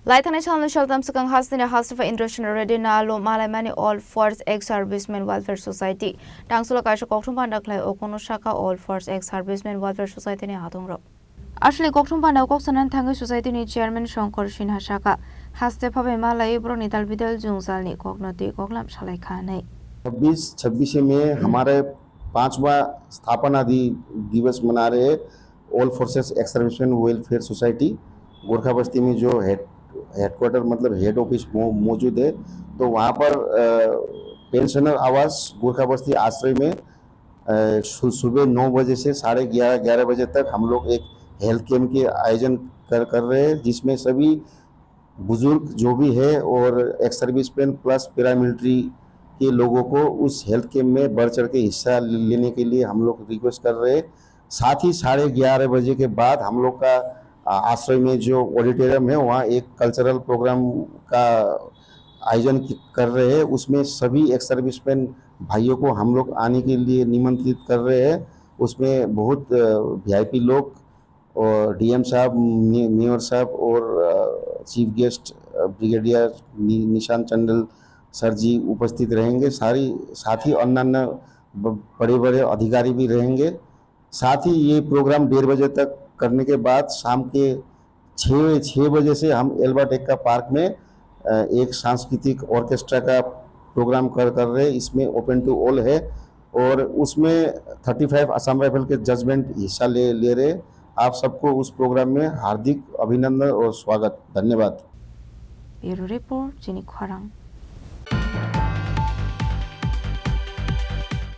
Laithane Channel Shaltam Sakang Hasina Hasifa Industry Redina Lo Malamani All Force Ex Servicemen Welfare Society. Tangsula Kasha Koktum Pandaklai Okono Shaka All Force Ex Servicemen Welfare Society ne Hatumro. Ashley Koktum Panda Koksanan Tango Society ni Chairman Shankar Shinha Shaka. Haste Pabe Malay Bronital Vidal Jungsalni Kognoti Koklam Shalai Khane. 26 में हमारे 5वां स्थापना दिवस मना रहे all forces ex serviceman welfare society Gorkha बस्ती में जो headquarter मतलब हेड ऑफिस मौजूद है। तो वहाँ पर पेंशनर आवास गोरखा बस्ती आश्रय में सुबह 9 बजे से 11:30 बजे तक हम लोग एक हेल्थ कैंप के आयोजन कर रहे हैं, जिसमें सभी बुजुर्ग जो भी है और एक्स सर्विसमैन प्लस पैरामिलिट्री के लोगों को उस हेल्थ कैंप में बढ़ चढ़ के हिस्सा लेने के लिए हम लोग रिक्वेस्ट कर रहे हैं। साथ ही 11:30 बजे के बाद हम लोग का आश्रय में जो ऑडिटोरियम है वहाँ एक कल्चरल प्रोग्राम का आयोजन कर रहे हैं। उसमें सभी एक्स सर्विसमैन भाइयों को हम लोग आने के लिए निमंत्रित कर रहे हैं। उसमें बहुत वीआईपी लोग और डीएम साहब, मेयर साहब और chief guest brigadier Nishant Chandal sir ji उपस्थित रहेंगे। साथ ही अन्य बड़े बड़े अधिकारी भी रहेंगे। साथ ही ये प्रोग्राम 1:30 बजे तक करने के बाद शाम के 6 बजे से हम एल्बाटेका पार्क में एक सांस्कृतिक ऑर्केस्ट्रा का प्रोग्राम कर रहे हैं। इसमें ओपन टू ऑल है और उसमें 35 असम राइफल के जजमेंट हिस्सा ले रहे। आप सबको उस प्रोग्राम में हार्दिक अभिनंदन और स्वागत। धन्यवाद। ब्यूरो रिपोर्ट जिनी खरांग।